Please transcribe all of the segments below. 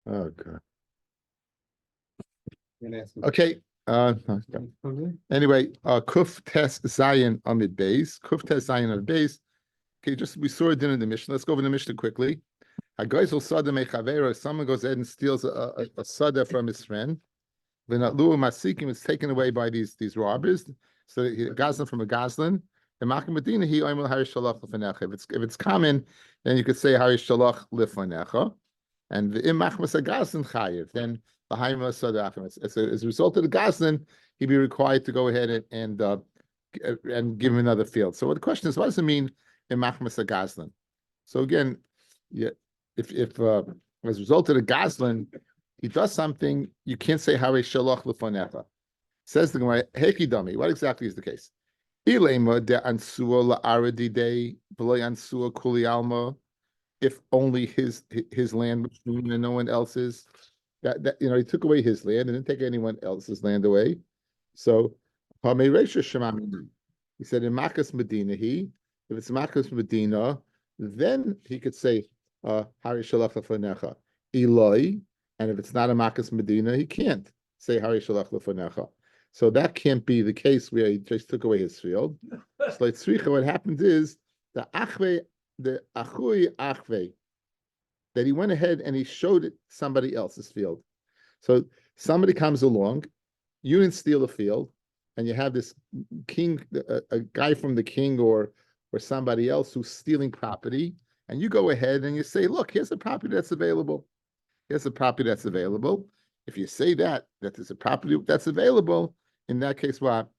Okay. Okay. Anyway, Kuf Tes Zion Amid Beis. Kuf Tes Zion Amid Beis. Okay, just we saw it in the Mishnah. Let's go over the Mishnah quickly. A guy's sada mechavera. Someone goes ahead and steals a sada from his friend. When Lu Masikim is taken away by these robbers. So he gazlan from a gazlan. The Makam Medina he oimel Hari Shalach Lefanecha. If it's common, then you could say Hari Shalach Lefanecha. And the imachmas a gazlan chayiv. Then the haima sada as a result of the gazlan, he'd be required to go ahead and give him another field. So the question is, what does it mean imachmas a gazlan? So again, yeah, if as a result of the gazlan, he does something, you can't say Hare Shalach Lefanecha. Says the Gemara, Heki Dami. What exactly is the case? Ilema de ansua la'aradi de v'lo ansua kuli alma. If only his land was shown and no one else's. That he took away his land and didn't take anyone else's land away. So he said in Makas Medina, if it's Makas Medina, then he could say Hare Shalach Lefanecha. Eloi. And if it's not a Makas Medina, he can't say Hari Shalach Lefanecha. So that can't be the case where he just took away his field. So like Tzricha, what happened is the Achui Achve, that he went ahead and he showed it somebody else's field. So somebody comes along, you didn't steal a field, and you have this king, a guy from the king or somebody else who's stealing property, and you go ahead and you say, look, here's a property that's available. Here's a property that's available. If you say that there's a property that's available, in that case, what?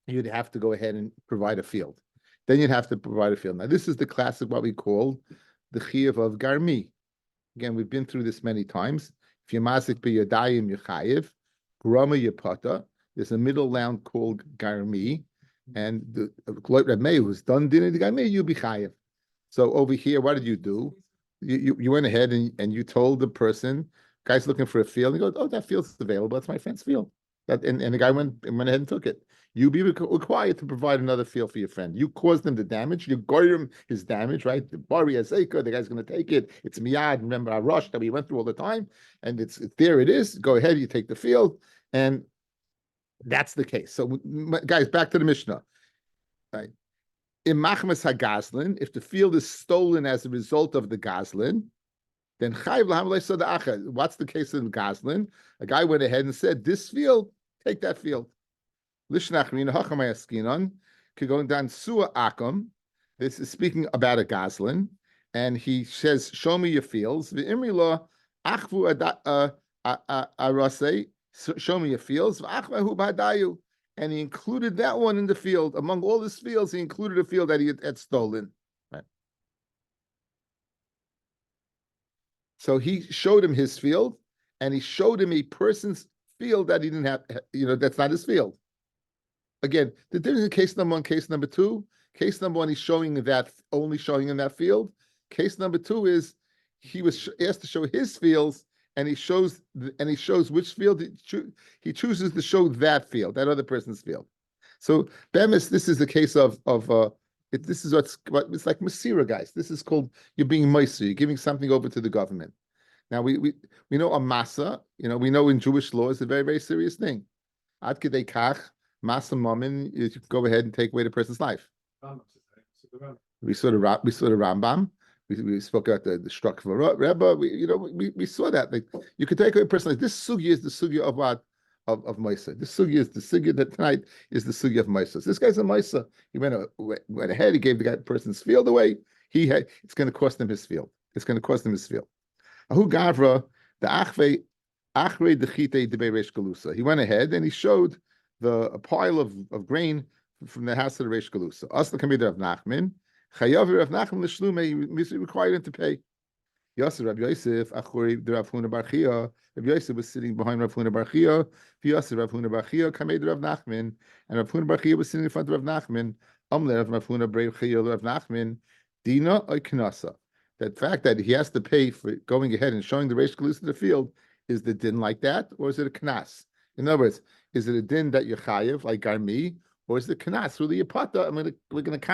You'd have to go ahead and provide a field. Then you'd have to provide a field. Now, this is the classic, what we call the chiyuv of garmi. Again, we've been through this many times. If you're mazik b'yadayim, you're chayiv. Grama yipata. There's a middle round called garmi. And the Rabbi who's done dinner the garmi, you'll be chayiv. So over here, what did you do? You went ahead and you told the person, guy's looking for a field. He goes, oh, that field's available. That's my friend's field. And the guy went ahead and took it. You be required to provide another field for your friend. You caused him the damage. You got him his damage, right? The bari azeka, the guy's going to take it. It's miyad. Remember our rush that we went through all the time, and it's there. It is. Go ahead. You take the field, and that's the case. So, guys, back to the Mishnah. Right. In machmas hagazlin, if the field is stolen as a result of the gazlin, then chayv lahamlei sada'acha. What's the case of the gazlin? A guy went ahead and said, "This field, take that field." Lishnachrina hachamayaskinon, going down sua akum. This is speaking about a gazlin, and he says, "Show me your fields." The imri law achvu arase. Show me your fields. V'achvahu b'hadayu. And he included that one in the field. Among all his fields, he included a field that he had stolen. Right. So he showed him his field, and he showed him a person's field that he didn't have, that's not his field. Again, the difference in case number one, case number two. Case number one, he's only showing in that field. Case number two is he was asked to show his fields, and he shows which field he chooses to show that field, that other person's field. So Bemis, this is the case of this is what it's like Masira, guys. This is called you're being Moiser, you're giving something over to the government. Now we know a masa, we know in Jewish law is a very, very serious thing. Ad kedei kach, masa mamin, you go ahead and take away the person's life. We saw the Rambam. We spoke about the structure of Rebbe. We saw that. Like, you could take away a person like this. Sugi is the sugi of what of Moshe. This sugi is the sugi that tonight is the sugi of Moshe. So this guy's a Moshe. He went ahead. He gave the person's field away. It's going to cost him his field. It's going to cost him his field. Ahu gavra the achre dechite debe reish galusa. He went ahead and he showed a pile of grain from the house of the reish galusa. Asla kamid of Nachman. Chayav Rav Nachman l'shlume, required him to pay. Yasser Rabbi Yosef achori the Rav Huna bar Chia. Rabbi Yosef was sitting behind Rav Huna bar Chia. Yasser Rav Huna bar Chia kamed Rav Nachman, and Rav Huna bar Chia was sitting in front of Rav Nachman. Amle Rav Huna bar Chia Rav Nachman dina oiknasa. That fact that he has to pay for going ahead and showing the reish galusa to the field, is the din like that, or is it a knas? In other words, is it a din that you're chayiv like garmi? Or is the kanas through the yapata? We're going to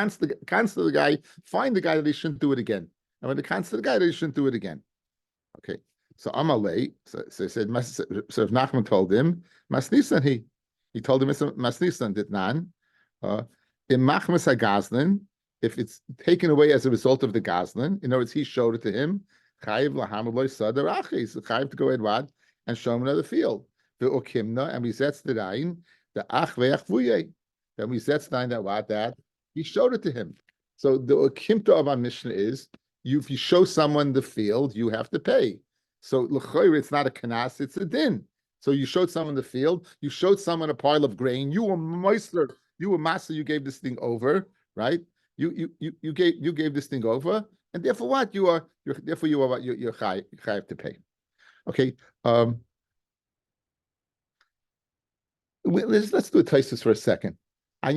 cancel the guy, find the guy that he shouldn't do it again. I'm going to cancel the guy that he shouldn't do it again. Okay. So Amalei, so he said, so if Nachman told him, Masnisan he told him it's a Masnisan did nan. In Machmas HaGazlin, if it's taken away as a result of the Gazlin, in other words, he showed it to him, Chayiv Lahamaloi Sadarachi, so Chayiv to go ahead what and show him another field. The Okimna, and we setz the Rain, the Ach Veach Vuye. Then we setz that what that he showed it to him. So the Okimta of our Mishnah is if you show someone the field, you have to pay. So l'choyer, it's not a kanas, it's a din. So you showed someone the field, you showed someone a pile of grain, you were meister, you were master, you gave this thing over, right? You gave this thing over, and therefore what you're chayav to pay. Okay. Let's do a taisus for a second. I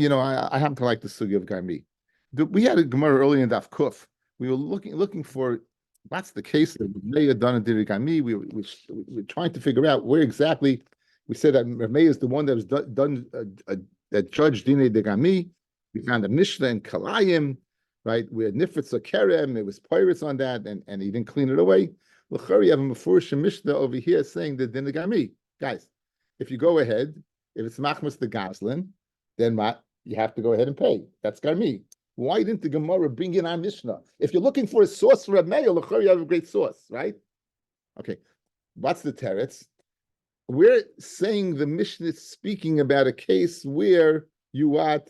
happen to like the sugi of Garmi. We had a Gemara early in Daf Kuf. We were looking for what's the case that May had done in Dirigami. We were trying to figure out where exactly. We said that May is the one that was done that judged Dine Digami. We found a Mishnah in Kalayim, right? We had Nifritz or Kerem. It was pirates on that, and he didn't clean it away. L'chari, you have a Mefurish Mishnah over here saying that Dine Digami. Guys, if you go ahead, if it's Machmas the Goslin, then what? You have to go ahead and pay. That's Garmi. Why didn't the Gemara bring in our Mishnah? If you're looking for a source for a mail, you have a great source, right? Okay, what's the teretz? We're saying the Mishnah is speaking about a case where you went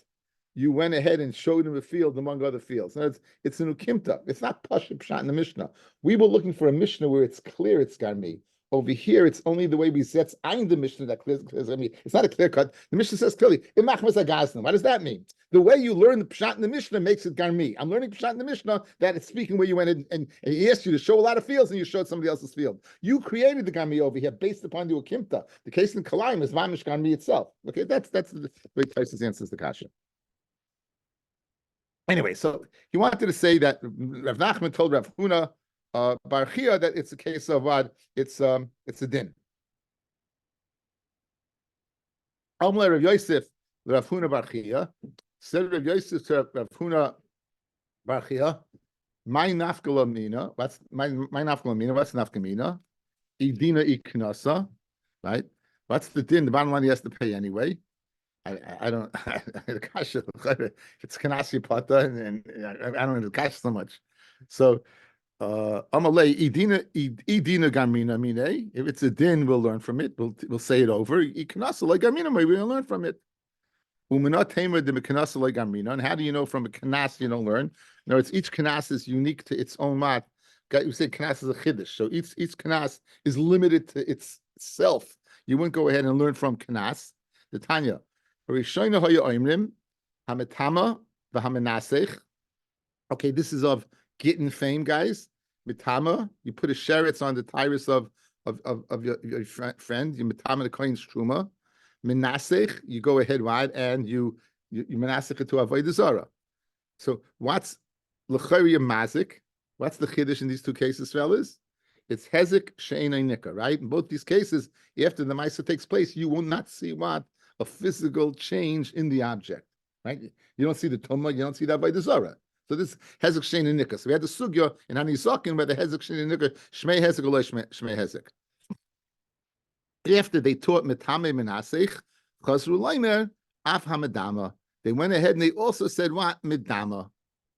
ahead and showed him a field among other fields. Now it's an ukimta. It's not pasha pshat in the Mishnah. We were looking for a Mishnah where it's clear it's Garmi. Over here, it's only the way we set ein the Mishnah that clears. I mean, it's not a clear cut. The Mishnah says clearly, "Imachmas agaznim." What does that mean? The way you learn the pshat in the Mishnah makes it garmi. I'm learning pshat in the Mishnah that it's speaking where you went in, and he asked you to show a lot of fields, and you showed somebody else's field. You created the garmi over here based upon the ukimta. The case in Kalayim is vamish garmi itself. Okay, that's the way Taisus answers the kasha. Anyway, so he wanted to say that Rav Nachman told Rav Huna Bar Chia that it's a case of what it's a din. Amle Rav Yosef Rav Huna Bar Chia said Rav Yosef to Rav Huna Bar Chia, my nafkalamina. What's my nafkalamina? What's nafkamina? Idina iknasa, right? What's the din? The bottom line, he has to pay anyway. I don't. Gosh, it's kanasi pata, and I don't know the cash so much. So. Amalei idina gamina mine. If it's a din, we'll learn from it. We'll say it over. Ikanasa like gamina, maybe we'll learn from it. Umanat tamer de mekanasa like gamina. And how do you know from a kanas you don't learn? No, it's each kanas is unique to its own mat. You say kanas is a chiddush, so each kanas is limited to itself. You wouldn't go ahead and learn from kanas. The Tanya, Rishayna haya oimrim hametama v'hamenasech. Okay, this is of getting fame, guys. Mitama, you put a sheretz on the tyrus of your friend. You mitama the coin's truma. Menasech, you go ahead wide and you menasech it to avodah zara. So what's l'chayri mazik? What's the chiddush in these two cases, fellas? It's hezek she'enay nika, right? In both these cases, after the ma'aseh takes place, you will not see what a physical change in the object, right? You don't see the tumah, you don't see that avodah zara. So this hezek shein and nika. So we had the sugya in Hanisakin where the hezek shein and nika shmei hezek or shmei hezek. After they taught metame menasech chazru leimer af hamedama. They went ahead and they also said what medama.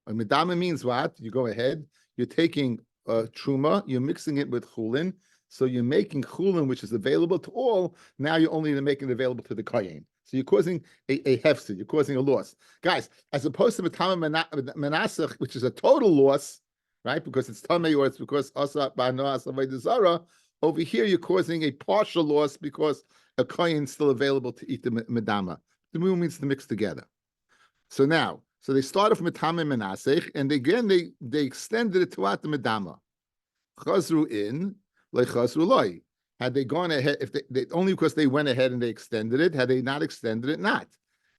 And medama means what? You go ahead. You're taking truma. You're mixing it with chulin. So you're making chulin, which is available to all. Now you're only making it available to the kohen. So you're causing a hefsid, you're causing a loss. Guys, as opposed to Matama Menasach, which is a total loss, right? Because it's Tameh or it's because Asa Ba'noas Avodah Zara, over here you're causing a partial loss because a kohen is still available to eat the Medama. The moon means to mix together. So they started from Matama Menasach, and again they extended it throughout the Medama. Chazru in, like Chazru loy. Had they gone ahead, if they only because they went ahead and they extended it, had they not extended it, not.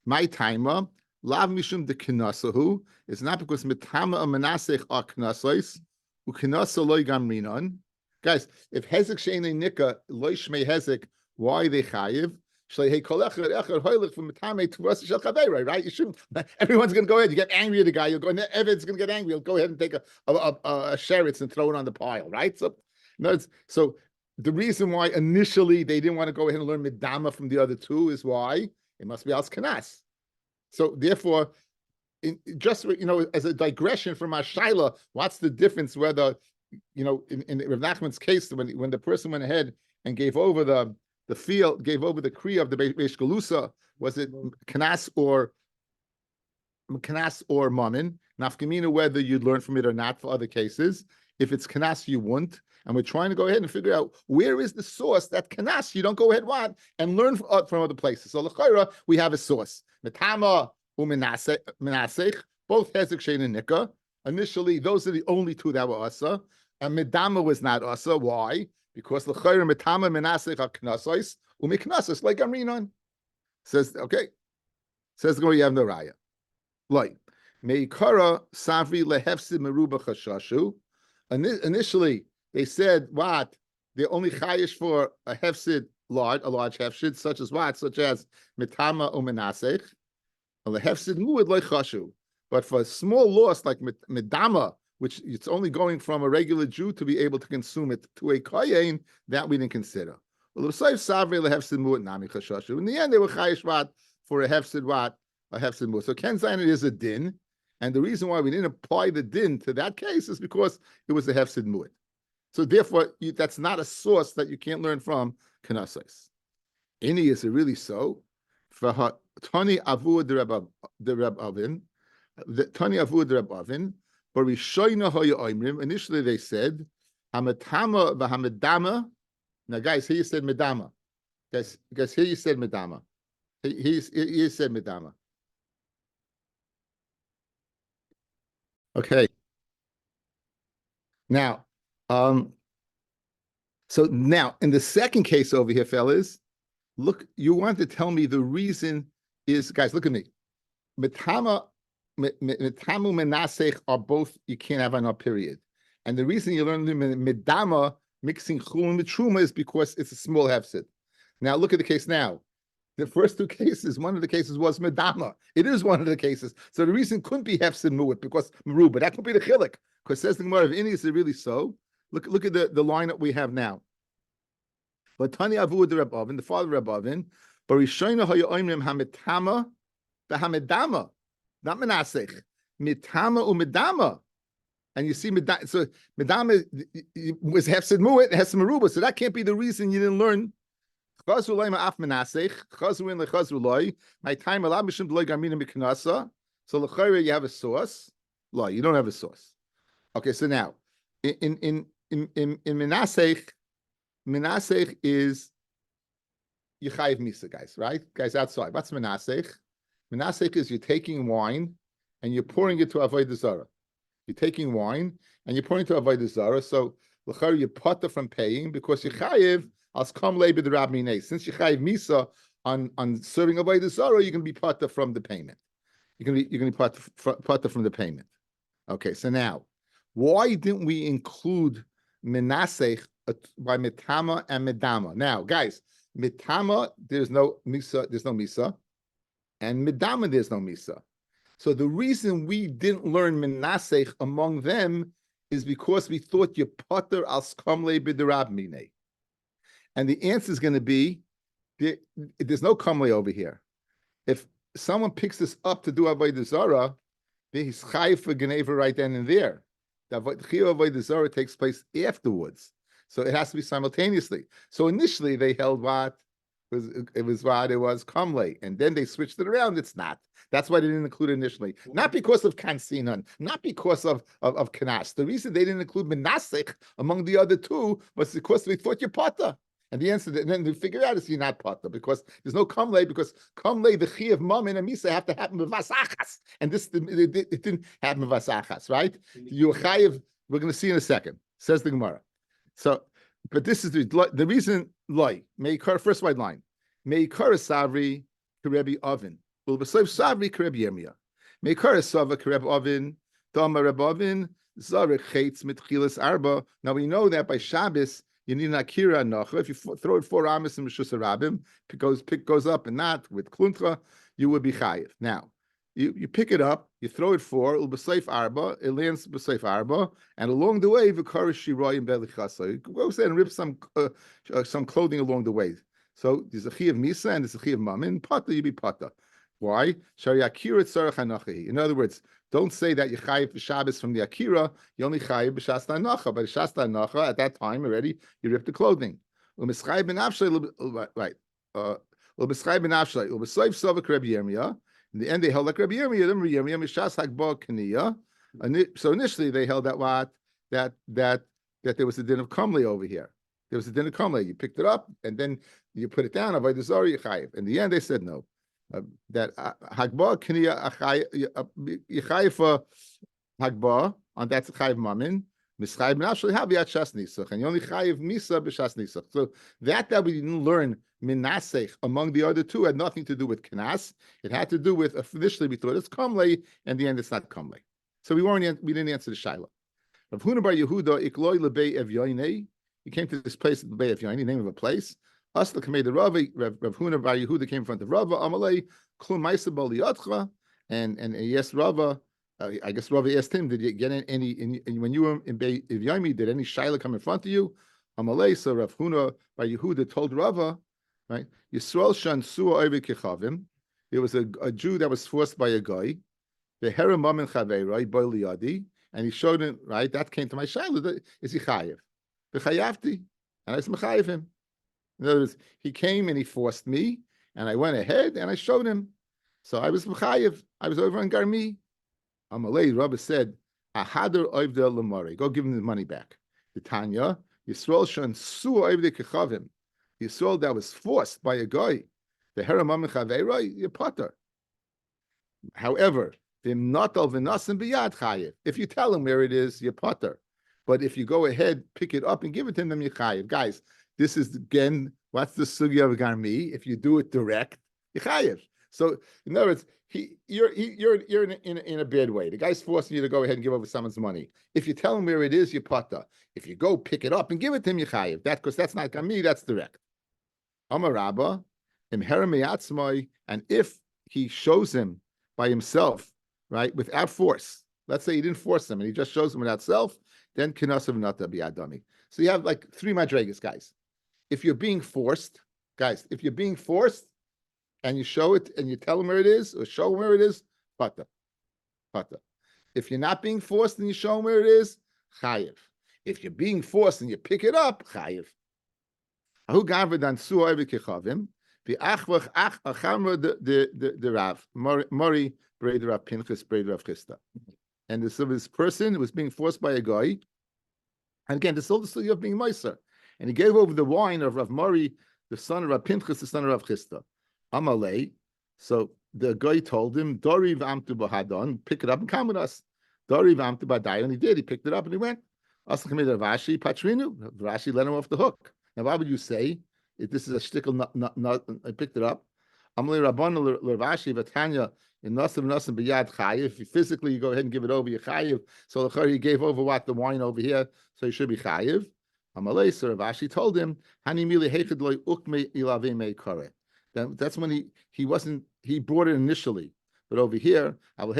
My timer, lav mishum de kinasahu, is not because mitama a menasech are knasois, u kinasa loy gamrinon. Guys, if hezek she'enei nika loy shmei hezek, why they chayiv? Shlei kolecher echer hoilich from mitame to us shel chavera, right? You shouldn't. Everyone's going to go ahead. You get angry at the guy. You'll go. Everyone's going to get angry. You'll go ahead and take a sheretz and throw it on the pile, right? So No, so the reason why initially they didn't want to go ahead and learn Midama from the other two is why it must be Al Kanas. So therefore, just as a digression from our Shaila, what's the difference whether in Rav Nachman's case when the person went ahead and gave over the field, gave over the Kriya of the Beish Galusa, was it Kanas or Mammon? Nafkamina, whether you'd learn from it or not for other cases. If it's Kanas, you won't. And we're trying to go ahead and figure out where is the source that Kanas, you don't go ahead and learn from other places. So l'chayra, we have a source. Metama u'menasech, both Hezek, Shein, and Nika. Initially, those are the only two that were Asa. And Medama was not Asa. Why? Because l'chayra Metama menasech are Knasos, u'miknasos, like Amrinon. Says, okay. Says the Gemara, you have no raya. Like, Meikara Savri lehefsid meruba chashashu. Initially, they said what? They're only chayish for a hefsid large, a large hefsid, such as what? Such as mitama umenasech. A hefsid muad like chashu. But for a small loss like midama, which it's only going from a regular Jew to be able to consume it to a kayin, that we didn't consider. Well, savri lehefsid muad nami chashashu. In the end, they were chayish what for a hefsid what? A hefsid muad. So Ken Zayin is a din. And the reason why we didn't apply the din to that case is because it was a hefsid muad. So therefore, that's not a source that you can't learn from Knesses. Any is it really so? For Tani Avud the Reb Avin, Tani Avud the Reb Avin, but Rishoyna Hoya Oimrim. Initially, they said Hamatama v'Hamadama. Now, guys, here you said Medama. Guys, here you said Medama. He said Medama. Okay. Now, so now in the second case over here, fellas, look, you want to tell me the reason is, guys, look at me. Metamu menasech are both, you can't have on a period. And the reason you learn the medama, mixing chulin with truma, is because it's a small hefsid. Now look at the case now. The first two cases, one of the cases was medama. It is one of the cases. So the reason couldn't be hefsid mu'at because meru, but that could be the chilik. Because says the Gemara of Ini, is it really so? Look at the line that we have now. But Tani Avu the Reb Avin, the father of Reb Avin, but Rishoyna Hoya Oimrim Hametama, the Hamedama, not Menasech, Mitama u'Medama. And you see, so Medama was hefsid mu'at, hefsid meruba, so that can't be the reason you didn't learn. Chazru loy ma'af Menasech, chazru in lechazru loy, my time alab mishum d'loy garmina miknasa. So l'chayre you have a source. Loy, you don't have a source. Okay, so now in Menasech is Yechayiv Misa, guys, right? Guys outside. What's Menasech? Menasech is you're taking wine and you're pouring it to Avodah Zarah. You're taking wine and you're pouring it to Avodah Zarah. So l'chayr you potter from paying because Yechayiv as kam lei b'derab minei. Since Yechayiv Misa on serving Avodah Zarah, you're going to be potter from the payment. You're going to be potter from the payment. Okay, so now, why didn't we include Menasech by Mitama and Medama? Now, guys, Mitama, there's no Misa, and Medama, there's no Misa. So the reason we didn't learn Menasech among them is because we thought you potter al skamle b'derab minei. And the answer is going to be, there's no kamle over here. If someone picks this up to do Avodah Zarah, he's chayiv for Geneva right then and there. The Chiyuv Avodah Zarah takes place afterwards. So it has to be simultaneously. So initially they held what? It was Kamle. And then they switched it around. It's not. That's why they didn't include it initially. Not because of Kansinan, not because of Kanas. The reason they didn't include Menasech among the other two was because we thought you're Pata. And the answer, and then they figure out is you're not Pata because there's no Kamle, because Kamle, the Chi of Mammon and Misa have to happen with Vasachas. And this, it didn't happen with Vasachas, right? You're Chayiv, we're going to see in a second, says the Gemara. So, but this is the reason, Meikar, first white line, Meikar Savri, Karebi Oven. Well, besides Savri, Karebi Yirmiyah. Meikar Sava, Karebi Oven, Dama Reb Oven, Zarek Chaitz, Mitchilas Arba. Now we know that by Shabbos, you need an Akira Nocha. If you throw it 4 Amos and Meshus Rabim, pick goes up and not with Kluntra, you would be Chayiv. Now, You pick it up, you throw it four, it'll be safe arba, it lands be safe arba, and along the way, v'karish shiroy and belichasa. You goes there and rips some clothing along the way. So there's a chi of misa and there's a chi of mammon. Pata, you be pata. Why? In other words, don't say that you chayiv for Shabbos from the akira. You only chayiv b'shasta anacha. But shasta anacha at that time already you ripped the clothing. U'mischai ben avshay right. U'mischai ben avshay u'b'soif savak Rabbi Yirmiyah. In the end, they held like Rabbi Yirmiyah. Rabbi Yirmiyah mishas hagba kaniya. So initially they held that what that there was a din of kamli over here. There was a din of kamli. You picked it up and then you put it down. Avodah zara you chayiv. In the end, they said no. That hagba kniya yichayiv for hagba on that's chayiv mamin mischayiv nafshli haviyat shas nisach and you only chayiv misa b'shas nisach. So that we didn't learn minasech among the other two had nothing to do with knas. It had to do with initially we thought it's kamlei and the end it's not kamlei. So we didn't answer the shaila. Rav Huna bar Yehuda ikloi lebei evyoinei. He came to this place, the Bay of Yoini, name of a place. Asla kamei the Ravi, Rav Huna bar Yehuda came in front of Rava, Amalei, Klum Maisa Baliyatcha, and yes, Rava, I guess Rava asked him, did you get any when you were in Bay of Yoimi, did any Shaila come in front of you? Amalei, so Rav Huna bar Yehuda told Rava, right, Yisrael Shan Sua Oive Kechavim, there was a Jew that was forced by a guy, the Hera Mamin Chaveiroi, Boiliyadi, and he showed him, right, that came to my Shaila, is he Chayev? The Chayavti, and I was Mechayev him. In other words, he came and he forced me, and I went ahead and I showed him. So I was Mechayev. I was over on Garmi. Amalei, Rabbi said, Ahadar oivda lemare. Go give him the money back. The Tanya, Yisrael shan su oivda kechavim. Yisrael that was forced by a guy. The Heramam Chaveira, you're potter. However, vim natal v'nasim biyad chayev. If you tell him where it is, you're potter. But if you go ahead, pick it up and give it to them, you're chayev. Guys, this is again, what's the sugya of Garmi? If you do it direct, you're chayev. So in other words, you're in a bad way. The guy's forcing you to go ahead and give over someone's money. If you tell him where it is, you pata. If you go pick it up and give it to him, you chayev. That because that's not Garmi, that's direct. Amar Rabba, and if he shows him by himself, right, without force. Let's say he didn't force him and he just shows him without self, then kinasav nata biadami. So you have like three madregas, guys. If you're being forced, guys, if you're being forced and you show it and you tell him where it is or show him where it is, pata. If you're not being forced and you show him where it is, chayev. If you're being forced and you pick it up, chayev. Ahu gavadan su'ay v'kechavim. The achvach achamra the Rav Mori braid Rav Pinchas braid Rav Chista, and this person was being forced by a guy, and again this is all the story of being Meiser, and he gave over the wine of Rav Mori, the son of Rav Pinchas, the son of Rav Chista. Amalei, so the guy told him, Dori v'amtu b'hadon, pick it up and come with us. Dori v'amtu b'dayon, and he did. He picked it up and he went. Asachamid Ravashi Patrinu, Rashi let him off the hook. Now, why would you say? If this is a shtickle, not, I picked it up. Amalei Rabban Ravashi Vatanya in Nasim B'yad Chayiv. If you physically you go ahead and give it over, you Chayiv. So he gave over what the wine over here, so he should be Chayiv. Amalei, so Ravashi told him, Hani mili hechid loy ukme ilave me kare. That's when he brought it initially. But over here, when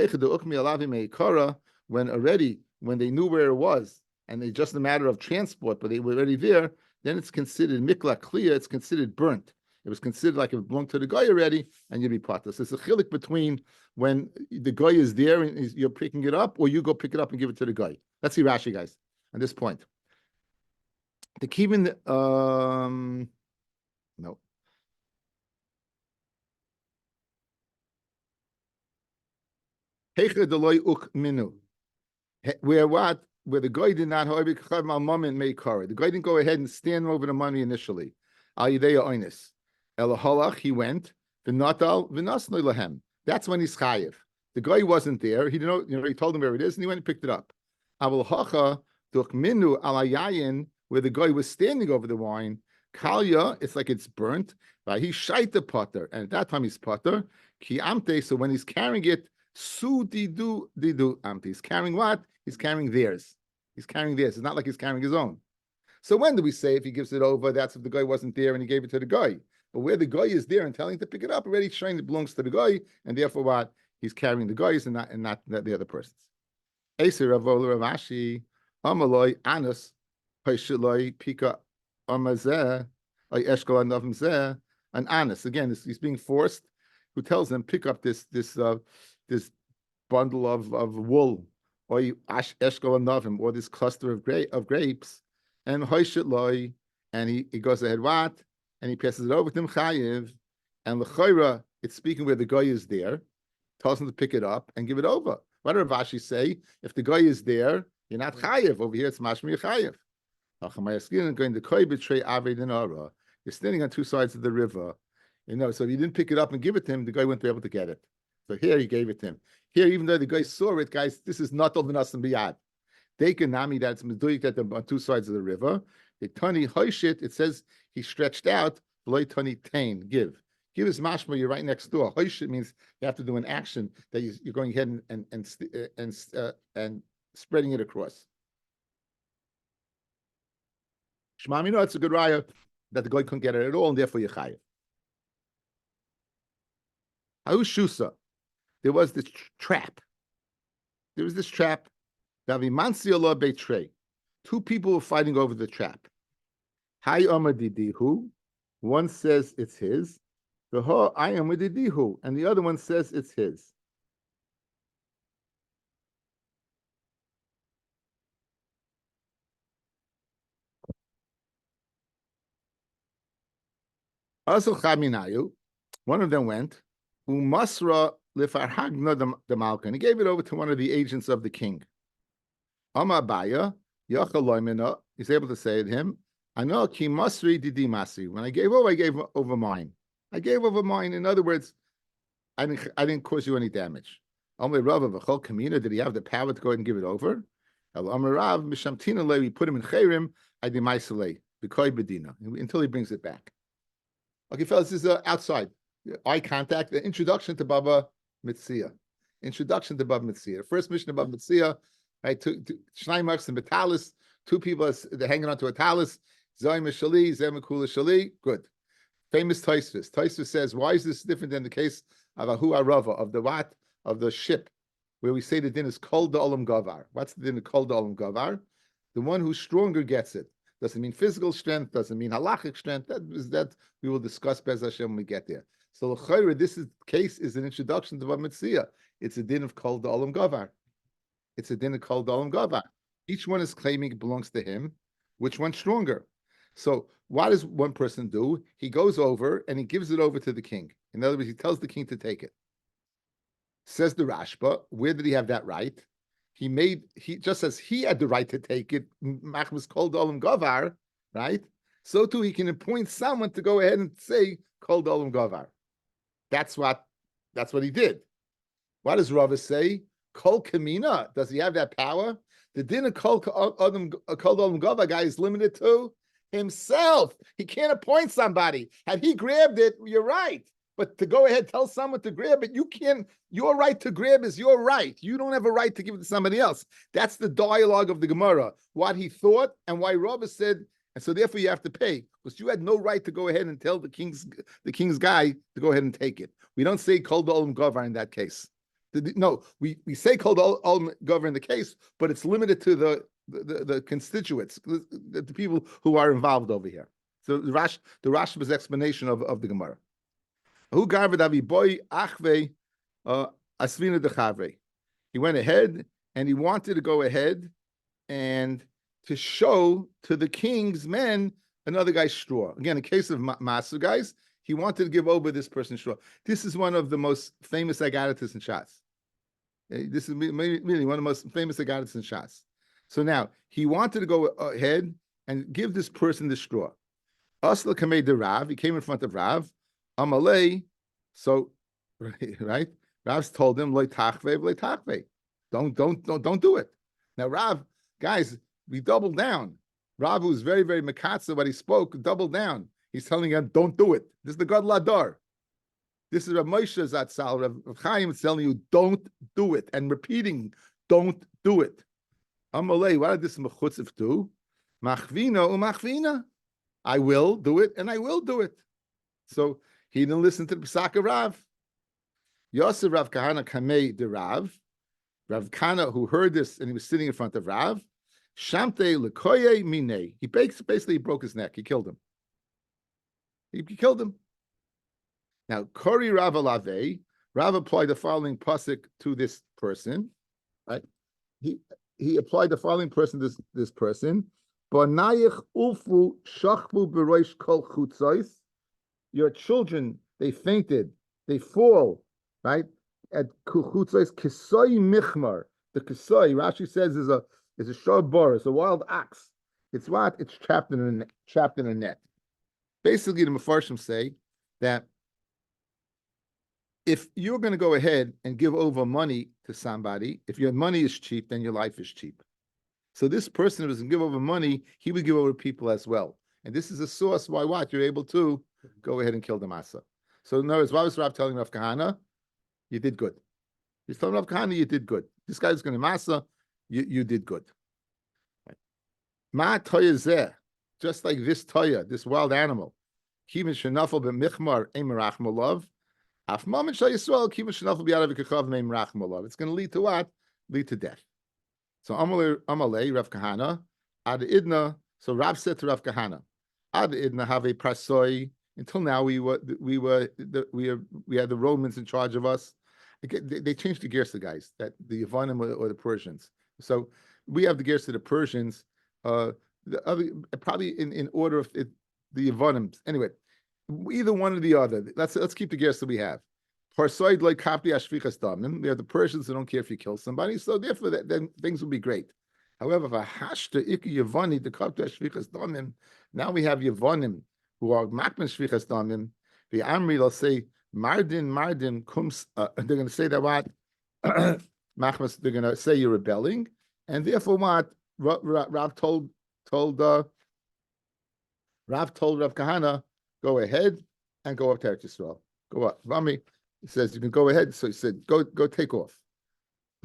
they knew where it was, and it's just a matter of transport, but they were already there, then it's considered mikla kliya, it's considered burnt. It was considered like it belonged to the guy already, and you'd be patas. It's a chilik between when the guy is there and you're picking it up, or you go pick it up and give it to the guy. Let's see Rashi, guys, at this point. The kivin, no. Where what? Where the guy did not have the guy didn't go ahead and stand over the money initially. He went. That's when he's chayiv. The guy wasn't there. He didn't know. He told him where it is, and he went and picked it up. Where the guy was standing over the wine. Kalya, it's like it's burnt. He shite the potter, and at that time he's potter. Ki amte. So when he's carrying it. Su didu amti. He's carrying what? He's carrying theirs. He's carrying theirs. It's not like he's carrying his own. So when do we say if he gives it over, that's if the guy wasn't there and he gave it to the guy? But where the guy is there and telling him to pick it up, already showing it belongs to the guy, and therefore what? he's carrying the guys and not the other persons. Eser Ravol Ravashi, Amaloi Anus, Paishaloi Pika Amazeh, Eshkol Anavim Zeh, and Anus. Again, he's being forced. Who tells them pick up this bundle of wool, or Eshkol Anavim, or this cluster of grapes, and Hoishitloi, and he goes ahead what, and he passes it over to him Chayiv, and L'chayra, it's speaking where the guy is there, tells him to pick it up and give it over. What did Rav Ashi say? If the guy is there, you're not chayiv. Over here, it's mashmi chayiv. You're standing on two sides of the river. So if you didn't pick it up and give it to him, the guy wouldn't be able to get it. So here he gave it to him. Here, even though the guy saw it, guys, this is not of us and biyad. They can nami that's meduik that on two sides of the river. The tani hoishit, it says he stretched out. V'loy tani tain, give. Give is mashma, you're right next door. Hoishit means you have to do an action that you're going ahead and spreading it across. Shmami, it's a good raya that the guy couldn't get it at all, and therefore you're chayiv. Shusa, there was this trap. There was this trap. Two people were fighting over the trap. Hai Amadidihu. One says it's his. I am with the dihu, and the other one says it's his. Also chaminayu, one of them went, umasra lifarhagna the malkan. He gave it over to one of the agents of the king. Amabaya, yachaloimina, he's able to say to him, I know ki masri didi masri. When I gave over mine. I gave over mine. In other words, I didn't cause you any damage. Did he have the power to go ahead and give it over? We put him in chayrim. Until he brings it back. Okay, fellas, this is outside. Eye contact. The introduction to Baba Mitzia. Introduction to Baba Mitzia. The first mission of Baba Mitzia. Right, two Shneimachs and Betalis. Two people they're hanging onto a talis. Zoyim Shali, Zemakula Shali. Good. Famous Taisvis. Taisvis says, why is this different than the case of Ahu Arava, of the what? Of the ship, where we say the din is Kol Da'olam Gavar. What's the din of Kol Da'olam Gavar? The one who's stronger gets it. Doesn't mean physical strength, doesn't mean halachic strength. That we will discuss Bez Hashem when we get there. So l'chayra, this case is an introduction to Bab Mitzia. It's a din of Kol Da'olam Gavar. It's a din of Kol Da'olam Gavar. Each one is claiming it belongs to him. Which one's stronger? So what does one person do? He goes over and he gives it over to the king. In other words, he tells the king to take it. Says the Rashba, where did he have that right? He just as he had the right to take it, Machmas Kol Da'olam Gavar, right? So too he can appoint someone to go ahead and say Kol Da'olam Gavar. That's what he did. What does Rava say? Kol Kamina, does he have that power? The din of Kol Da'olam Gavar guy is limited to himself. He can't appoint somebody. Had he grabbed it, you're right. But to go ahead, tell someone to grab it, you can't. Your right to grab is your right. You don't have a right to give it to somebody else. That's the dialogue of the Gemara. What he thought and why Rava said, and so therefore you have to pay, because you had no right to go ahead and tell the king's guy to go ahead and take it. We don't say Kol Da'olam Gavar in that case. No, we say Kol Da'olam Gavar in the case, but it's limited to the constituents, the people who are involved over here. So the Rashba's explanation of the Gemara. He went ahead and he wanted to go ahead and to show to the king's men another guy's straw. Again, in case of Masu guys, he wanted to give over this person's straw. This is one of the most famous agaritas in Shas. This is really one of the most famous agaritas in Shas. So now he wanted to go ahead and give this person the straw. Asla Kamei de Rav, he came in front of Rav. Amalei, so right, Rav's told him loy tachve. Don't do it. Now Rav, guys, we doubled down. Rav, who's very very makatsa, what he spoke, doubled down. He's telling him, don't do it. This is the God Ladar. This is Rav Moshe Zatzal. Rav Chaim is telling you, don't do it, and repeating, don't do it. Amalei, what did this mechutziv do? Machvina umachvina. I will do it, and I will do it. So he didn't listen to the Pesach of Rav. Yosef Rav Kahana Kamei de Rav Kahana, who heard this and he was sitting in front of Rav, Shamte Lekoye Mine. He basically broke his neck. He killed him. He killed him. Now, Kori Rav Alave, Rav applied the following pasuk to this person. Right? He applied the following person to this person. Banayich ufu shachvu beroish kol chutzos. Your children, they fainted, they fall, right? At chutzos kisoi michmar. The kisoi, Rashi says, is a shor, it's a wild ox. It's what? It's trapped in a net. Basically, the Mefarshim say that if you're going to go ahead and give over money to somebody, if your money is cheap, then your life is cheap. So this person who doesn't give over money, he would give over people as well. And this is a source why what? You're able to go ahead and kill the masa. So in other words, why was Rav telling Rav Kahana? You did good. He's telling Rav Kahana, you did good. This guy's going to masa, you did good. Ma toya zeh, just like this toya, this wild animal. Kivin shenafel b'michmar emerach malav. It's going to lead to what? Lead to death. So Amalei Rav Kahana ad idna. So Rav said to Rav Kahana, ad idna have a prasoi. Until now we had the Romans in charge of us. They changed the gears, the guys, that the Yavanim or the Persians. So we have the gears to the Persians. The other probably in order of the Yavanim. Anyway. Either one or the other. Let's keep the gears that we have. We have the Persians who don't care if you kill somebody, so therefore then things will be great. However, now we have Yavanim who are makman shvichas damim. The Amri will say Mardin kums. They're going to say that what machmas. They're going to say you're rebelling, and therefore what Rav told Rav Kahana. Go ahead and go up to Eretz Yisrael. Go up. Rami, he says you can go ahead. So he said, go take off.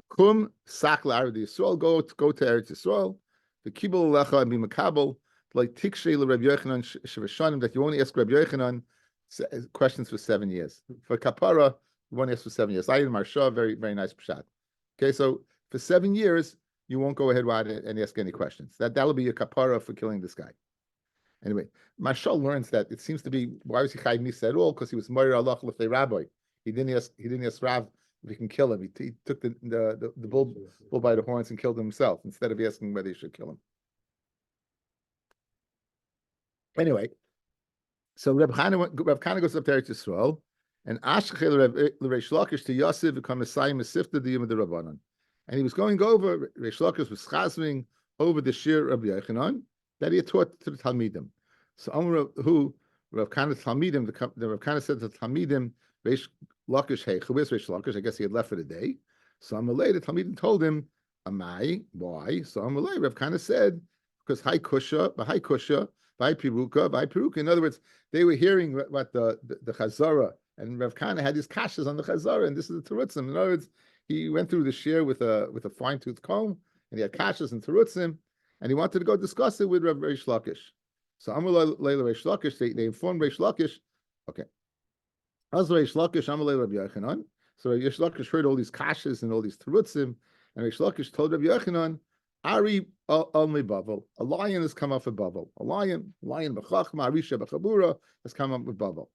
Kum sakla Eretz Yisrael. Go to Eretz Yisrael. The kibul lecha and be makabel like tikshe Rabbi Yochanan shevashanim that you only ask Rabbi Yochanan questions for 7 years. For kapara, you only ask for 7 years. Ayin Marsha, very very nice pshat. Okay, so for 7 years you won't go ahead and ask any questions. That'll be your kapara for killing this guy. Anyway, Marshall learns that it seems to be why was he chayv misa at all? Because he was moyer Allah l'fnei Rabbi. He didn't ask Rav if he can kill him. He took the bull by the horns and killed him himself instead of asking whether he should kill him. Anyway, so Reb Kahana goes up to Eretz Yisrael, and Ashkechel Reish Lakish to Yosef become Messiah Mesifta the Yom of the Rabbanon, and he was going over. Reish Lakish was chazing over the shir of Yochanan that he had taught to the Talmidim. So who Rav Kahana Talmidim, the Rav Kahana said to the Talmidim, Reish Lakish, hey, where's Reish Lakish? I guess he had left for the day. So Amalei, the Talmidim told him, Amai, why? So Amalei, Rav Kahana said, because Hai Kusha, by Piruka. In other words, they were hearing what the Chazara, and Rav Kahana had his kashas on the Chazara, and this is the Terutzim. In other words, he went through the shir with a fine-tooth comb, and he had kashas and Terutzim, and he wanted to go discuss it with Rav Reish Lakish. So Amalei Reish Lakish, they informed Reish Lakish, okay. As Reish Lakish, Amalei Rabbi Yochanan. So Reish Lakish heard all these kashas and all these terutzim, and Reish Lakish told Rabbi Yochanan, Ari only Bavel. A lion has come up with Bavel. A lion b'chachma, Arisha b'chabura has come up with Bavel.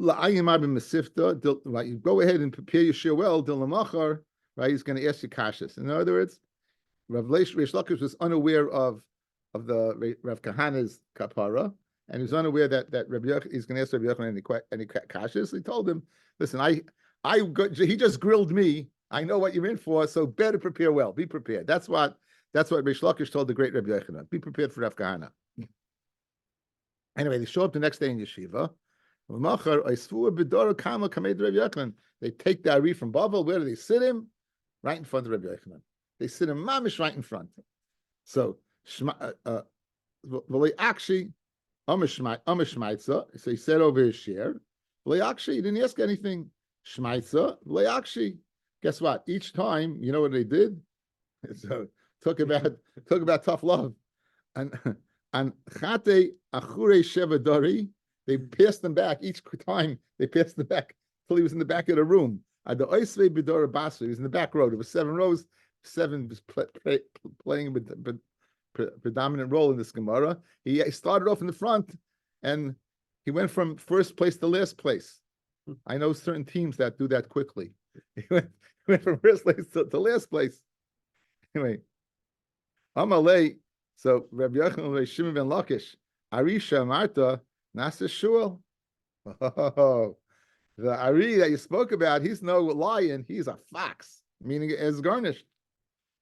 La'ayim abim mesifta. Right, you go ahead and prepare your shir well. Dilamachar, right? He's going to ask you kashas. In other words, Reish Lakish was unaware of the Rav Kahana's kapara, and he was unaware that Rabbi Yochanan, he's going to ask Rabbi Yochanan any kashas. He told him, "Listen, he just grilled me. I know what you're in for, so better prepare well. Be prepared." That's what Reish Lakish told the great Rabbi Yochanan. Be prepared for Rav Kahana. Anyway, they show up the next day in yeshiva. They take the Ari from Bavel. Where do they sit him? Right in front of Rabbi Yochanan. They sit him mamish right in front. So actually, so he said over his share. He didn't ask anything. Shmaitza, guess what? Each time, you know what they did? So talk about tough love. And Chate Achure Shevadari, they passed them back each time. They passed them back till he was in the back of the room. At the Oisvei Bidora Basra, he was in the back row. There were 7 rows. 7 was playing a predominant role in this Gemara. He started off in the front, and he went from first place to last place. I know certain teams that do that quickly. He went from first place to last place. Anyway, Amalei. So Rabbi Yochanan Shimon ben Lakish, Arisha Marta Nasa Shul. Oh, the Ari that you spoke about, he's no lion, he's a fox, meaning as garnished.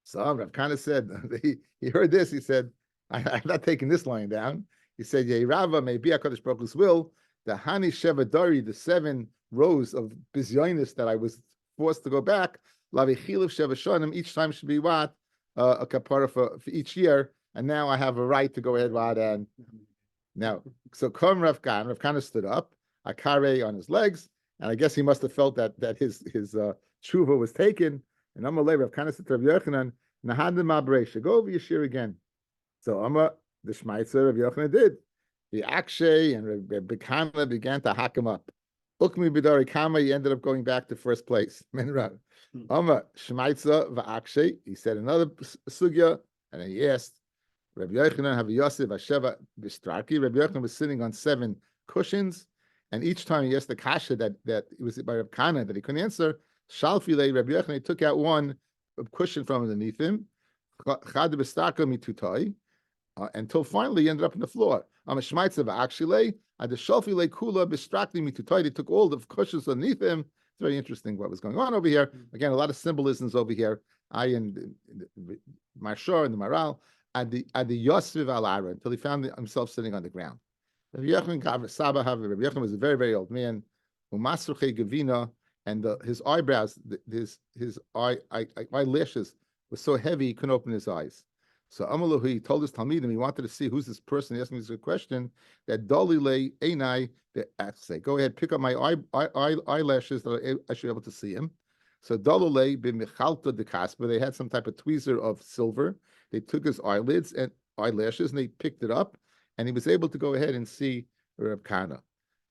So Rav kind of said, he heard this, he said, I'm not taking this lion down. He said, Yeirava may be HaKadosh Baruch Hu's will, the Hani Sheva Dari, the 7 rows of Bizyonis that I was forced to go back, Lavichil of Sheva Shonim, each time should be what? A kapara for each year, and now I have a right to go ahead and now. So come Rav Kana stood up, Akare on his legs, and I guess he must have felt that his tshuva was taken. And Amalei Rav Kana said to Rav Yochanan, Nahadim Mabreisha, go over your shir again. So the Shmaitzer Rav Yochanan did. The Akshay and Rav Kana began to hack him up. Ukmi Bidari Kama, he ended up going back to first place. Menrav. Shmaitzer va'akshay, he said another sugya, and then he asked, Rabbi Yochanan have a Yosef Asheva Bistraki. Rabbi Yochanan was sitting on 7 cushions, and each time he asked the kasha that it was by Rabbi Kana that he couldn't answer, Shalfile, Rabbi Yochanan took out one cushion from underneath him, Chad Bistaka mitutai, until finally he ended up on the floor. I'm a Shmaitzer va'akshay, at the Shalfile Kula Bistrakli mitutai, they took all the cushions underneath him. It's very interesting what was going on over here. Again, a lot of symbolisms over here. I and Marshar and the Maral at the Yosef al Ara until he found himself sitting on the ground. Rabbi Yochanan was a very, very old man. Gavina, and his eyebrows, his eyelashes were so heavy he couldn't open his eyes. So Amalahu, he told his Talmidim, he wanted to see who's this person asking this question, that Dolile Einai, say, go ahead, pick up my eyelashes that I should be able to see him. So Dolile b'michalta de kaspa, they had some type of tweezer of silver. They took his eyelids and eyelashes and they picked it up, and he was able to go ahead and see Rav Kana.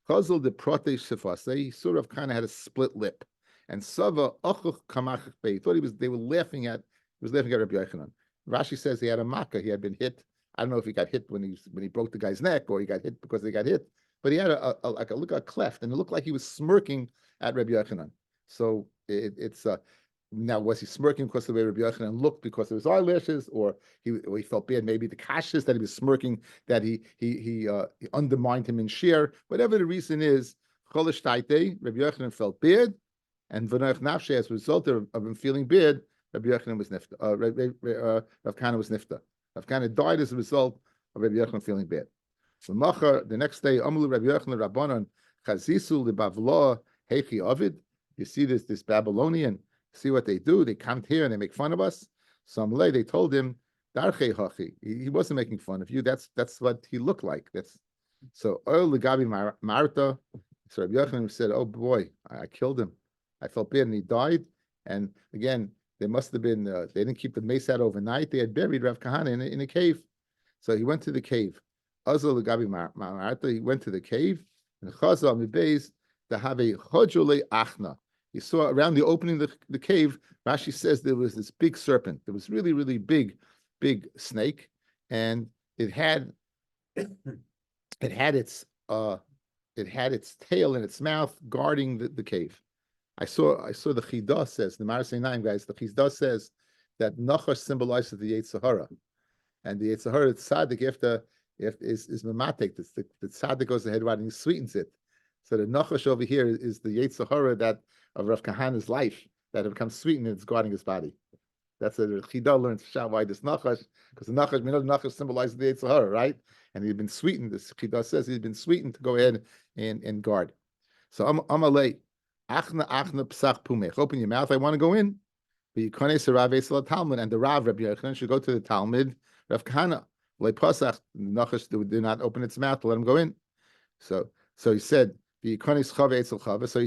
Chazal de prote shefase, he saw Rav Kana had a split lip, and Sava achuch kamach bey. He thought they were laughing at Rabbi Yochanan. Rashi says he had a makkah. He had been hit. I don't know if he got hit when he broke the guy's neck or he got hit because they got hit. But he had a cleft, and it looked like he was smirking at Rabbi Yochanan. So it's now, was he smirking because of the way Rabbi Yochanan looked because of his eyelashes, or he felt bad? Maybe the kashis that he was smirking, that he undermined him in share. Whatever the reason is, Cholish Taite, Rabbi Yochanan felt bad, and V'noich Nafshe, as a result of him feeling bad, Rabbi Yochanan was nifta. Rav Kana was nifta. Rav Kana died as a result of Rabbi Yochanan feeling bad. So Machar, the next day, Amulu Rabbi Yochanan Rabbanon Chazisu Lebavlo Heichi Ovid. You see this Babylonian. See what they do? They come here and they make fun of us. So Amalei, they told him Darchei Hachi. He wasn't making fun of you. That's what he looked like. That's so. Oil Legabi Marta. So Rabbi Yochanan said, "Oh boy, I killed him. I felt bad, and he died." And again, they must have been. They didn't keep the mace out overnight. They had buried Rav Kahana in a cave. So he went to the cave. Azal Legabi Marta. He went to the cave and Chazal Mibeis to have a Chodjule Achna. He saw around the opening of the cave. Rashi says there was this big serpent. There was really, really big snake, and it had its tail in its mouth guarding the cave. I saw the Chidah says, the Marasei Naim guys, the Chidah says that Nachash symbolizes the Yetzer Hara, and the Yetzer Hara tzaddik is mamatek. The tzaddik goes ahead and he sweetens it. So the Nachash over here is the Yetzer Hara that of Rav Kahana's life that have become sweetened and it's guarding his body. That's a Chidah learns why this Nachash, because the Nachash symbolizes the Yetzer Hara, right? And he'd been sweetened. This Chidah says he'd been sweetened to go ahead and guard. So Amalei, Achna Psach Pumech. Open your mouth. I want to go in. But you can't say Rav Esel Talmud, and the Rav Rabbi Yochanan should go to the Talmud. Rav Kahana, Le Pasach, Nachash did not open its mouth to let him go in. So he said, so he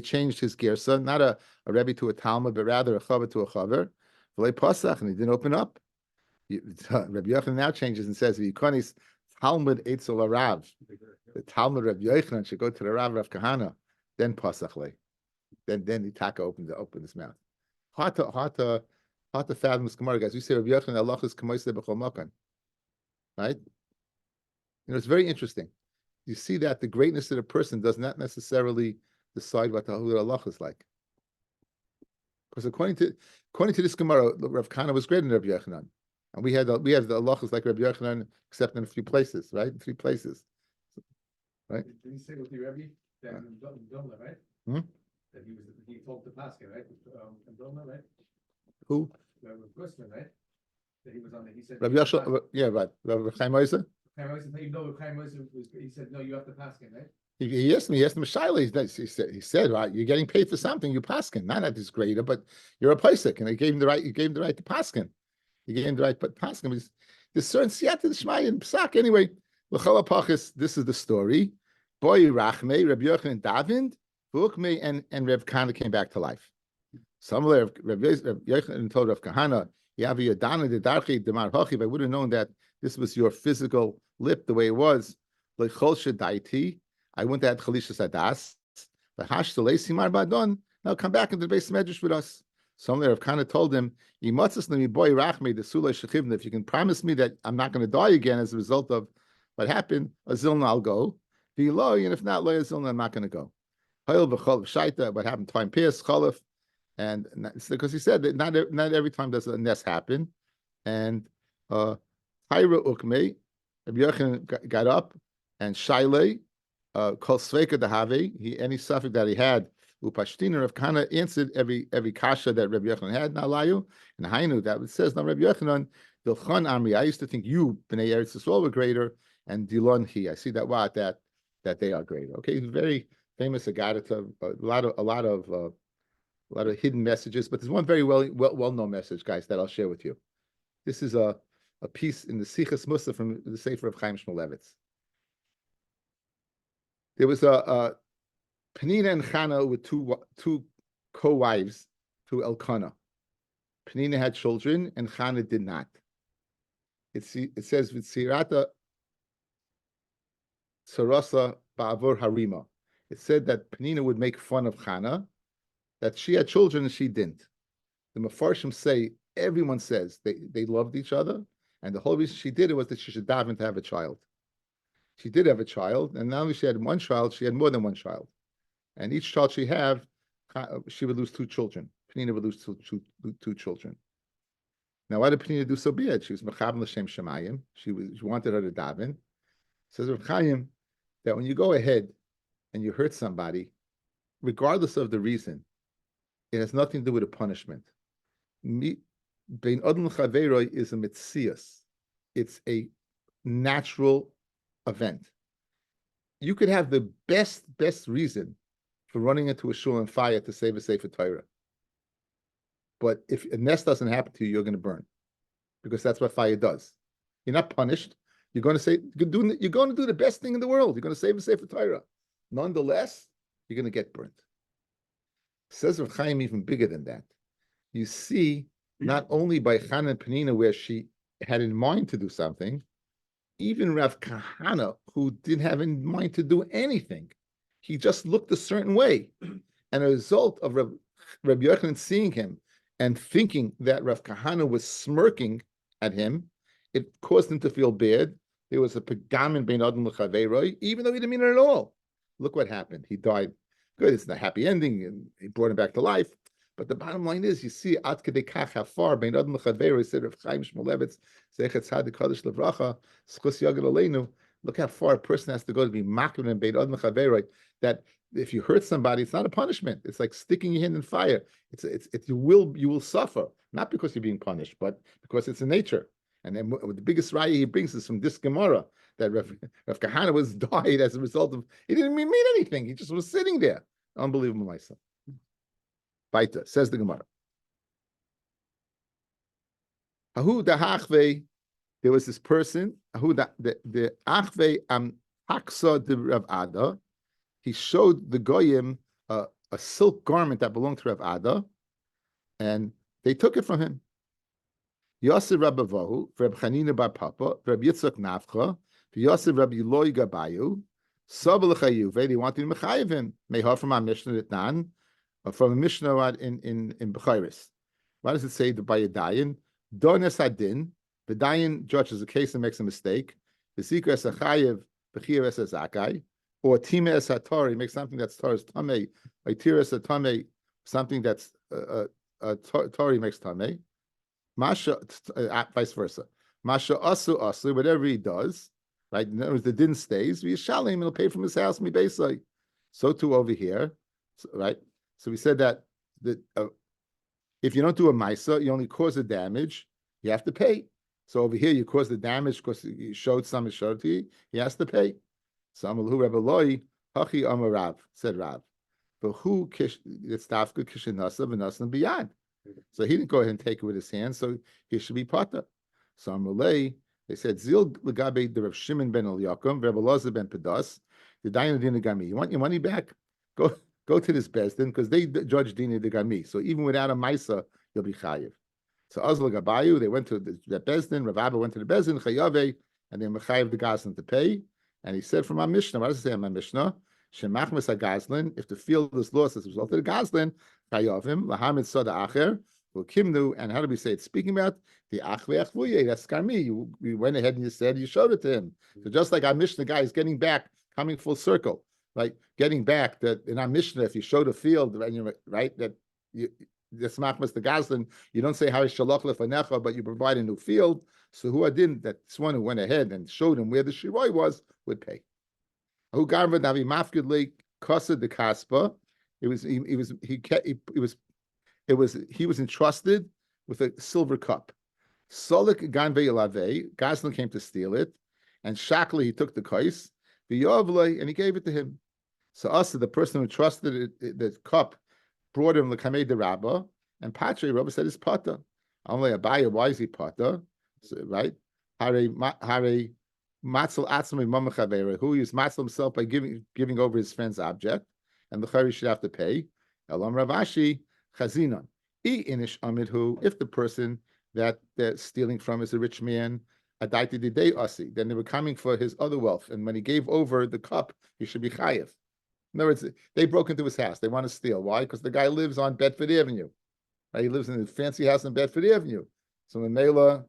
changed his gersa, not a Rebbe to a Talmud, but rather a Chaver to a Chaver. And he didn't open up. Rabbi Yochanan now changes and says, Talmud Eitzel Rav. The Talmud Rabbi Yochanan should go to the Rav Kahana, then Pasach. then the taka opened his mouth. Hard to fathom this Gemara, guys. We say Rabbi Yochanan Allah is kamoiseh b'chol makan, right? It's very interesting. You see that the greatness of the person does not necessarily decide what the Allah is like. Because according to this Gemara, Rav Kana was greater than Rabbi Yochanan, and we have the halachas like Rabbi Yochanan, except in a few places, right? In 3 places, right? Did he say with the Rabbi that in Dulna, right? That he told the Paskin, right? In Dulna, right? Who? Rabbi Gustman, right? That he was on the. He said. Rabbi Yashua, yeah, right. Rabbi Chaim Moshe. Chaim Moshe, even though Chaim Moshe was, he said no, you have to Paskin, right? He asked me Shaila. He said, right, you're getting paid for something, you paskin. Not that it's greater, but you're a paisik, and he gave him the right to paskin. He gave him the right, but paskin. There's certain siyata d'shmaya in psak. Anyway, l'chol hapachas, this is the story. Boy Rachmei, Rabbi Yochanan David, Vukmei, and Reb Kahana came back to life. Some of Reb Yochanan told Rav Kahana, Yavi Yadana de Darchi Demar Hachi. If I would have known that this was your physical lip the way it was, l'chol shedaiti, I went to have Chalisha Sadas. Now come back into the base medrash with us. Some of kind of told him, if you can promise me that I'm not going to die again as a result of what happened, Azilna, I'll go. And if not, Azilna, I'm not going to go. What happened time Pias, Cholif, and because he said that not every time does a nest happen. And Tyra Ukme, Rabbi Yochanan got up, and Shailei, called Sveika Dahave, any suffix that he had, Upashtina, Rav Kana answered every kasha that Rabbi Yochanan had, Nalayu, and Hainu, that it says, now Rabbi Yochanan, Dilchan Amri, I used to think you, Bnei Eretz Yisrael, were greater, and Dilon he, I see that that they are greater. Okay, he's very famous Agadata, a lot of hidden messages, but there's one very well known message, guys, that I'll share with you. This is a piece in the Sichas Musa from the Sefer of Chaim Shmulevitz. There was a Penina and Chana with two co-wives to Elkanah. Penina had children and Chana did not. It says with Sirata Sarasa Ba'avur Harima. It said that Penina would make fun of Chana, that she had children and she didn't. The Mefarshim say, everyone says they loved each other, and the whole reason she did it was that she should daven to have a child. She did have a child, and not only she had one child, she had more than one child. And each child she would lose 2 children. Penina would lose two children. Now, why did Penina do so bad? She was mechaber l'shem shemayim. She wanted her to daven. Says Rav Chaim that when you go ahead and you hurt somebody, regardless of the reason, it has nothing to do with a punishment. Bein Adon Chaveroi is a mitzias. It's a natural event. You could have the best reason for running into a shul on fire to save a Sefer Torah. But if a nest doesn't happen to you, you're going to burn, because that's what fire does. You're not punished. You're going to do the best thing in the world. You're going to save a Sefer Torah. Nonetheless, you're going to get burnt. Says Rav Chaim even bigger than that. You see, not only by Chana and Penina, where she had in mind to do something, even Rav Kahana, who didn't have in mind to do anything, he just looked a certain way. And a result of Rabbi Yochanan seeing him and thinking that Rav Kahana was smirking at him, it caused him to feel bad. There was a pegamin bein adam l'chaveiroi, even though he didn't mean it at all. Look what happened. He died. Good, it's a happy ending, and he brought him back to life. But the bottom line is, you see, ad kedei kach how far bein adam l'chaveiroi, said Rav Chaim Shmulevitz, zechet tzadik kadosh levracha, schus yagel aleinu. Look how far a person has to go to be makrin and bein adam l'chaveiroi, that if you hurt somebody, it's not a punishment. It's like sticking your hand in fire. You will suffer, not because you're being punished, but because it's in nature. And then the biggest raya he brings is from this Gemara, that Rav Kahana was died as a result of, he didn't mean anything. He just was sitting there. Unbelievable, myself. Baita, says the Gemara. Ahu da hachve, there was this person, Ahu da the achve haksa de Rav Ada. He showed the goyim a silk garment that belonged to Rav Ada, and they took it from him. Yosef Rabbi Vahu, Reb Chanina Bar Papa, Reb Yitzchak Nafcha, Yosef Rabbi Loi Gabayu, Sabal Chayuve, they wanted to mechayiv him. Mehar from our Mishnah Etnan, from a Mishnah in Bechairis. Why does it say that by a dayan? Dones hadin, the dayan judges a case and makes a mistake. The seeker es a chayev, b'chir es a zakai, or time es a tori, makes something that's Torah's tamei, like tir es a tamei, something that's Tori makes tamei. Masha, vice versa. Masha asu, whatever he does, right? In other words, the din stays. We shalim, and he'll pay from his house. Me basically. So too over here, right? So we said that if you don't do a maisa, you only cause the damage. You have to pay. So over here, you cause the damage because you showed some shorty. He has to pay. So Amalu Rebbe Loi Hachi Amarav said Rav, but who it's dafka kishinasa v'nasan beyond. So he didn't go ahead and take it with his hand. So he should be pata. So Amalei, they said Zil legabe the Rav Shimon ben Eliakim, Rebbe Loza ben Pedas, the Dayan Dina Gami. You want your money back? Go to this Bezdin because they judge Dina de Gami. So even without a Maisa, you'll be chayiv. So Azla Gabayu, they went to the Bezdin, Rav Abba went to the Bezdin, Chayave, and they mechayiv the Gazlan to pay. And he said from our Mishnah, what does it say in my Mishnah? Shemachmas HaGazlan, if the field is lost as a result of the Gazlan, Chayavim, Lahamid Soda Acher, Kimnu, and how do we say it? Speaking about the Achve Achvuye, that's Karmi. You went ahead and you said you showed it to him. So just like our Mishnah guy is getting back, coming full circle, right? Getting back that in our Mishnah, if you show the field, right, that you the Smachmas the Gazlan, you don't say how is Shalach Lefanecha, but you provide a new field. So who I didn't, that one who went ahead and showed him where the Shiroi was, would pay. Who Garva Navi Mafkid Lake Kasa de Kaspa, he was entrusted with a silver cup. Solik Ganve Elave, Gazlan came to steal it, and Shakli he took the kais, and he gave it to him. So Asa, the person who trusted the cup, brought him the Kamei de Rabba, and Patre Rabba said it's Pata. Only Abaya, why is he Pata? So, right? Hare Matzel Atzmi Mamachavera, who used Matzel himself by giving over his friend's object, and the Chari should have to pay. Elam Ravashi, Chazinon. Inish Amidhu, if the person that they're stealing from is a rich man, Adaiti Didei Asi, then they were coming for his other wealth. And when he gave over the cup, he should be chayiv. In other words, they broke into his house. They want to steal. Why? Because the guy lives on Bedford Avenue. Right? He lives in a fancy house on Bedford Avenue. So when Mela,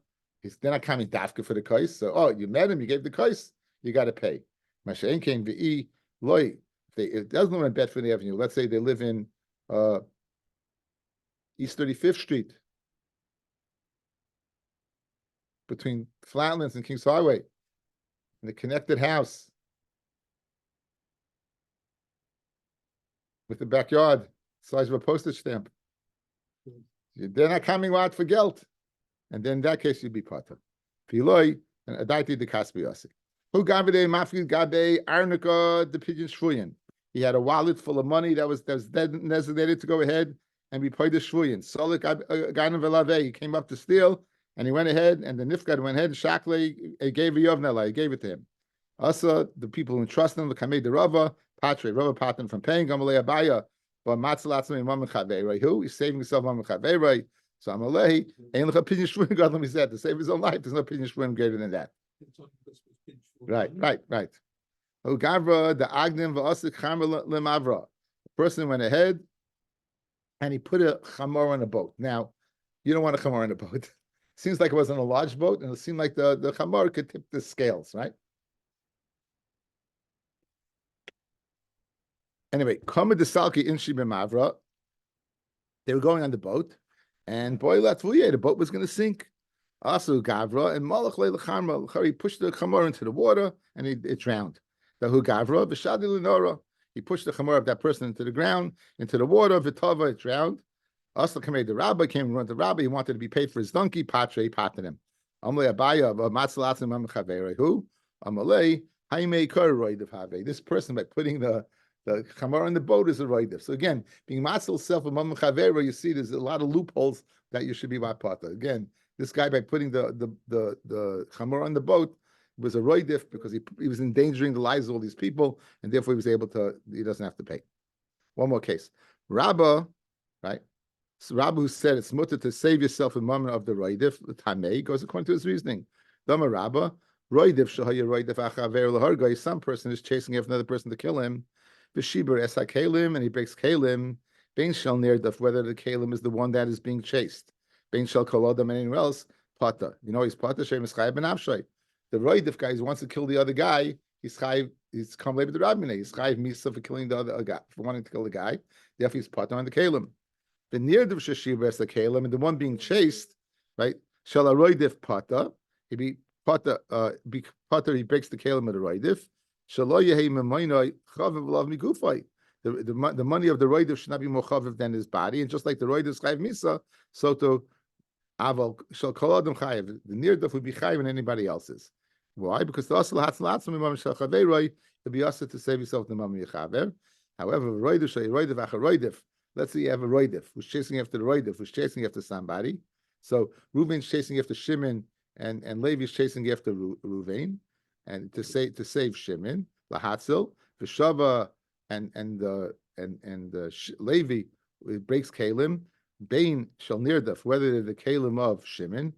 they're not coming dafka for the kais. So, you met him, you gave the kais, you got to pay. Masha'en came v'i loy. If it doesn't live on Bedford Avenue, let's say they live in East 35th Street, between Flatlands and Kings Highway, in the connected house with the backyard size of a postage stamp. They're not coming out for gelt, and then in that case you'd be pata. Filoi and adaiti de kaspiyasi. Who gavide mafkid gabe arnika the pigeon shvuyin. He had a wallet full of money that was designated to go ahead and be paid the shvuyin. Solik ganim velave. He came up to steal, and he went ahead, and the nifgad went ahead. Shakle gave a yovnela. He gave it to him. Also, the people who entrusted him, the kamei de Rava, Patre, Rava Patan from paying Gamalei Abaya, but Matzalatzim Imam Chavei, who he's saving himself Imam Chavei. So Amalei, ain't like a pinion shvuim. God, let me say to save his own life. There's no pinion shvuim greater than that. Right. Oh, Gavra the Agnim v'asik Chamar lemavra. The person went ahead and he put a chamor on a boat. Now, you don't want a chamor on a boat. Seems like it wasn't a large boat, and it seemed like the chamor could tip the scales, right? Anyway, Kama de Salki Inshi B'Mavra, they were going on the boat, and boy, the boat was going to sink. Also, Gavra and Malach Le Lechamra, he pushed the chamor into the water, and it drowned. The Hu Gavra, V'Shadi Lenora, he pushed the chamor of that person into the ground, into the water, V'Tava, it drowned. Also, the Rabbi came and went to the Rabbi, he wanted to be paid for his donkey, Patre, he patted him. Amalei Abaya, Matzalatzim Mam Chavei, who? Amalei, Haimei Koroi Devhave. This person, by putting the chamor on the boat is a roidev. So again, being matzil self a mam chavera, you see there's a lot of loopholes that you should be pata. Again, this guy by putting the chamor on the boat was a roidev because he was endangering the lives of all these people, and therefore he doesn't have to pay. One more case. Rabba, right? So Rabba who said it's mutter to save yourself a moment of the roidev, the tamei, goes according to his reasoning. Dama Rabba, roidev shahaya roidev achaver lahargai, some person is chasing after another person to kill him. V'shibur esa kalim, and he breaks kalim. Bein shel nirdaf, whether the kalim is the one that is being chased. Bein shel kol adam and anyone else, pata. You know, he's pata shem is chayiv ben avshay. The roidif guy who wants to kill the other guy, he's chayiv. He's come later the Rabbi. He's chayiv misa for killing the other guy, for wanting to kill the guy. Therefore, he's pata on the kalim. The nirdaf sheshiv is the kalim, and the one being chased, right? Shel roidif pata. He be pata. Be pata. He breaks the kalim of the roidif. Shelo yehi memoinoi chaviv lav migufay. The money of the roidev should not be more chaviv than his body, and just like the roidev is chayiv misa, so to aval shall kol adam chayiv. The nirdaf would be chayiv than anybody else's. Why? Because the asal hatzal atzma mimam shel chaveroi to be asked to save yourself the mamim yechaver. However, roidev shall roidev acher roidev. Let's say you have a roidev who's chasing after the roidev, who's chasing after somebody. So Reuven's chasing after Shimon, and Levi's chasing after Reuven, and to save Shimon lahatzil v'shava. And Levi breaks kalim. Bain shall nirdaf, whether the kalim of Shimon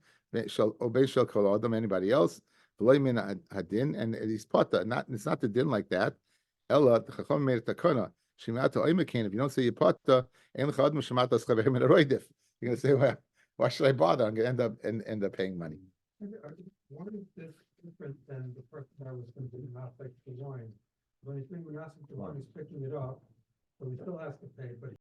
shall obey shall kol adam anybody else. V'loimin hadin, and he's pata. It's not the din like that. Ella the chacham made a takana. Shemata oimakin. If you don't say you pata, ein l'chad m'shemata schaverim in a roidif. You're gonna say, well, why should I bother? I'm gonna end up paying money. Why is this different than the person that was going to be not like the wine? When he's bringing us the wine, he's picking it up, so he still has to pay, but